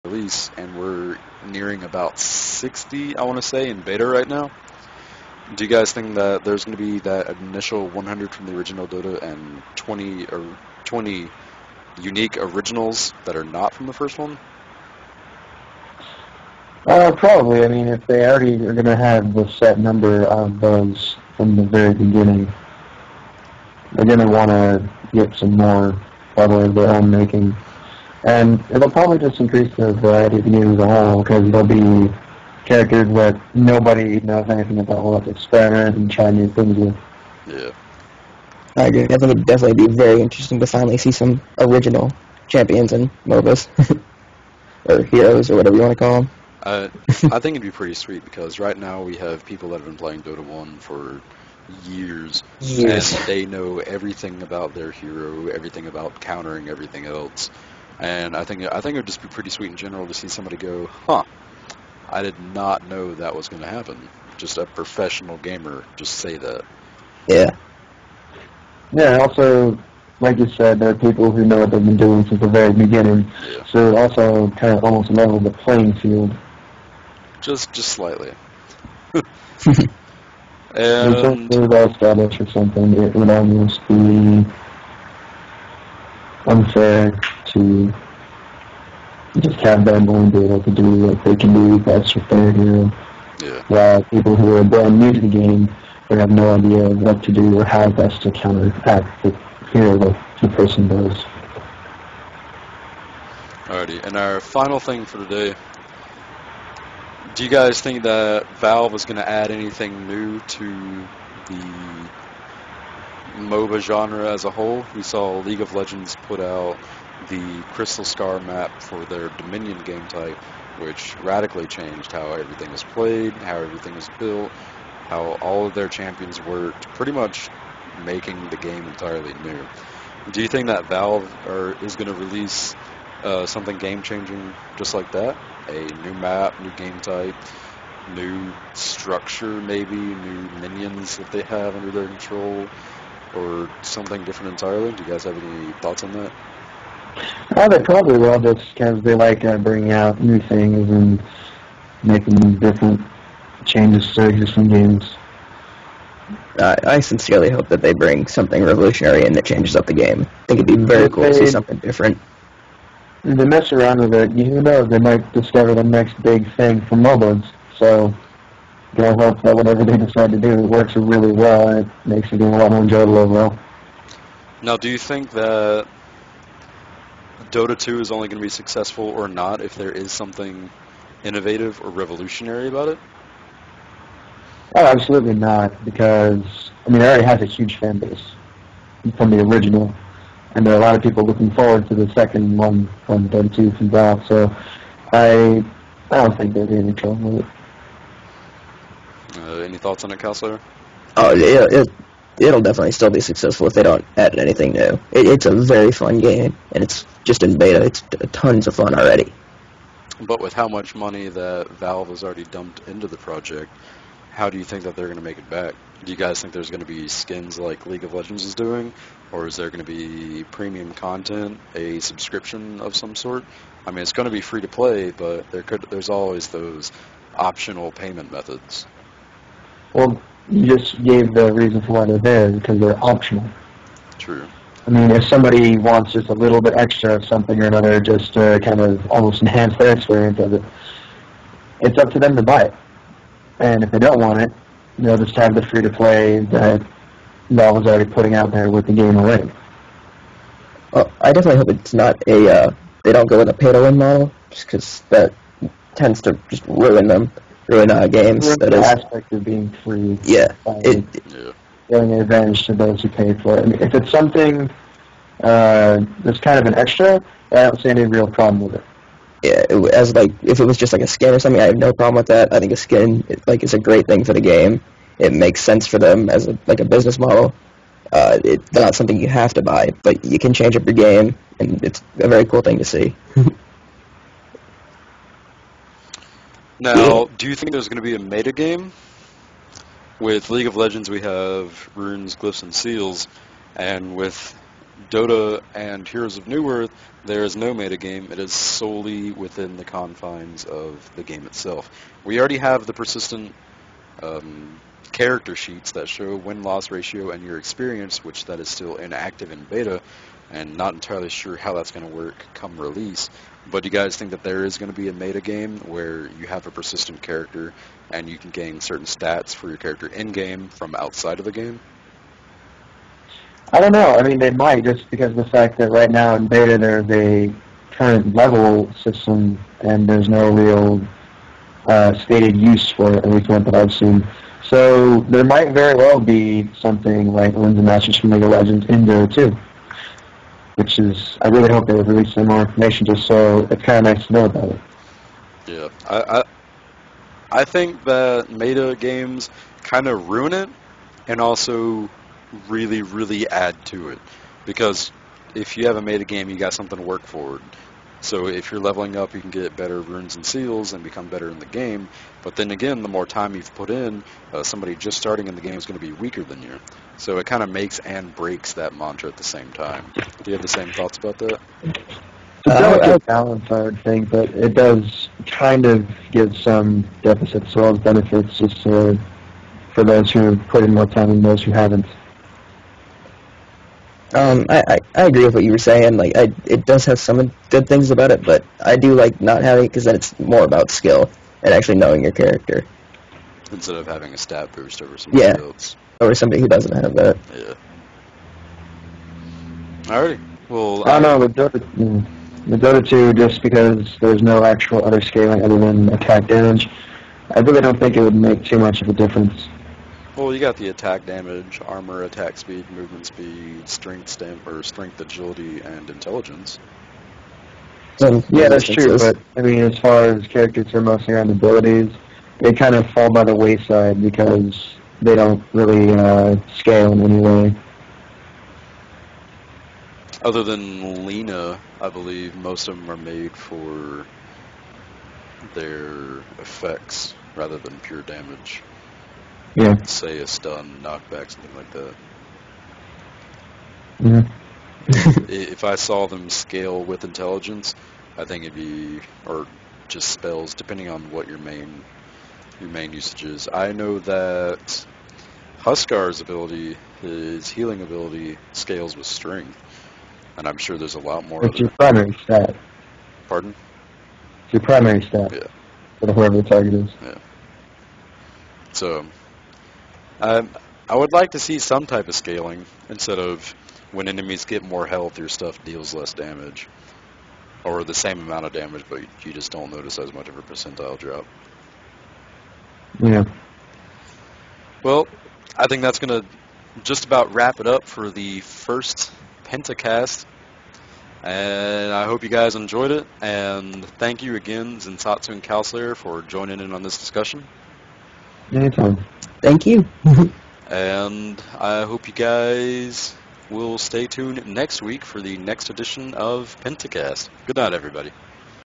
release, and we're nearing about 60, I want to say, in beta right now. Do you guys think that there's going to be that initial 100 from the original Dota and 20 unique originals that are not from the first one? Probably. I mean, if they already are going to have the set number of those from the very beginning, they're going to want to get some more, probably of their own making. And it'll probably just increase the variety of the game as a whole, because there'll be characters that nobody knows anything about. We'll have to experiment and try new things with. Yeah. I agree. I think it'd definitely be very interesting to finally see some original champions and MOBAs. Or heroes, or whatever you want to call them. I think it'd be pretty sweet, because right now we have people that have been playing Dota 1 for years, and they know everything about their hero, everything about countering everything else. And I think it would just be pretty sweet in general to see somebody go, huh, I did not know that was going to happen. Just a professional gamer just say that. Yeah. Yeah, also, like you said, there are people who know what they've been doing since the very beginning. Yeah. So it also kind of almost level the playing field. Just slightly. And And if well established or something, it would almost be unfair to just have them only be able to do what they can do best with their hero. yeah. While people who are brand new to the game would have no idea what to do or how best to counteract the hero that the person does. Alrighty, and our final thing for today. Do you guys think that Valve is going to add anything new to the MOBA genre as a whole? We saw League of Legends put out the Crystal Scar map for their Dominion game type, which radically changed how everything is played, how everything is built, how all of their champions worked, pretty much making the game entirely new. Do you think that Valve is going to release something game-changing just like that? A new map, new game type, new structure maybe, new minions that they have under their control, or something different entirely? Do you guys have any thoughts on that? They probably will, just because they like bringing out new things and making different changes to existing games. I sincerely hope that they bring something revolutionary and that changes up the game. I think it'd be very cool to see something different. They mess around with it. You know, they might discover the next big thing for MOBAs. So, you know, hope that whatever they decide to do works really well and it makes the game a lot more enjoyable overall. Now, do you think that Dota 2 is only going to be successful or not if there is something innovative or revolutionary about it? Oh, absolutely not, because, I mean, it already has a huge fan base from the original, and there are a lot of people looking forward to the second one from Dota 2 from Valve, so I don't think there'll be any trouble with it. Any thoughts on it, Cowslayer? Oh, yeah, it'll definitely still be successful if they don't add anything new. It's a very fun game, and it's just in beta. It's tons of fun already. But with how much money that Valve has already dumped into the project, how do you think that they're going to make it back? Do you guys think there's going to be skins like League of Legends is doing? Or is there going to be premium content, a subscription of some sort? I mean, it's going to be free to play, but there's always those optional payment methods. Well, you just gave the reason for why they're there, because they're optional. True. I mean, if somebody wants just a little bit extra of something or another, just to kind of almost enhance their experience of it, it's up to them to buy it. And if they don't want it, they'll just have the free-to-play that Valve is already putting out there with the game already. Well, I definitely hope it's not they don't go with a pay-to-win model, just because that tends to just ruin games. The aspect of being free. Yeah. Giving an advantage to those who pay for it. I mean, if it's something that's kind of an extra, I don't see any real problem with it. Yeah, if it was just like a skin or something, I have no problem with that. I think a skin is a great thing for the game. It makes sense for them as a business model. It's not something you have to buy, but you can change up your game, and it's a very cool thing to see. Now, do you think there's going to be a meta game? With League of Legends, we have runes, glyphs, and seals, and with Dota and Heroes of New Earth, there is no metagame. It is solely within the confines of the game itself. We already have the persistent character sheets that show win-loss ratio and your experience, which that is still inactive in beta, and not entirely sure how that's going to work come release. But do you guys think that there is going to be a meta game where you have a persistent character and you can gain certain stats for your character in-game from outside of the game? I don't know. I mean, they might, just because of the fact that right now in beta there's a current level system and there's no real stated use for it, at least one that I've seen. So there might very well be something like Wins and Masters from League of Legends in there too, which is, I really hope they would release some more information just so it's kind of nice to know about it. Yeah, I think that meta games kind of ruin it and also really, really add to it. Because if you have a meta game, you got something to work forward. So if you're leveling up, you can get better runes and seals and become better in the game. But then again, the more time you've put in, somebody just starting in the game is going to be weaker than you. So it kind of makes and breaks that mantra at the same time. Do you have the same thoughts about that? It's a delicate balance, I would think, but it does kind of give some deficits as well as benefits just for those who put in more time and those who haven't. I agree with what you were saying. Like, it does have some good things about it, but I do like not having it because then it's more about skill and actually knowing your character. Instead of having a stat boost over somebody else. Or somebody who doesn't have that. Yeah. Alrighty. Well, I don't know, with Dota 2, just because there's no actual other scaling other than attack damage, I really don't think it would make too much of a difference. Well, you got the attack damage, armor, attack speed, movement speed, strength, agility, and intelligence. Yeah, that's true, but I mean, as far as characters are mostly around abilities, they kind of fall by the wayside because they don't really scale in any way. Other than Lena, I believe most of them are made for their effects rather than pure damage. Yeah. Say a stun, knockback, something like that. Mm-hmm. If I saw them scale with intelligence, I think it'd be, or just spells, depending on what your main usage is. I know that Huskar's ability, his healing ability, scales with strength, and I'm sure there's a lot more. It's your primary stat. Pardon? It's your primary stat. Yeah. For whoever the target is. Yeah. So, I would like to see some type of scaling instead of when enemies get more health, your stuff deals less damage. Or the same amount of damage, but you just don't notice as much of a percentile drop. Yeah. Well, I think that's going to just about wrap it up for the first Penta-Cast. And I hope you guys enjoyed it. And thank you again, Zensatsu and Cowslayer, for joining in on this discussion. Anytime. Thank you. And I hope you guys will stay tuned next week for the next edition of Penta-Cast. Good night, everybody.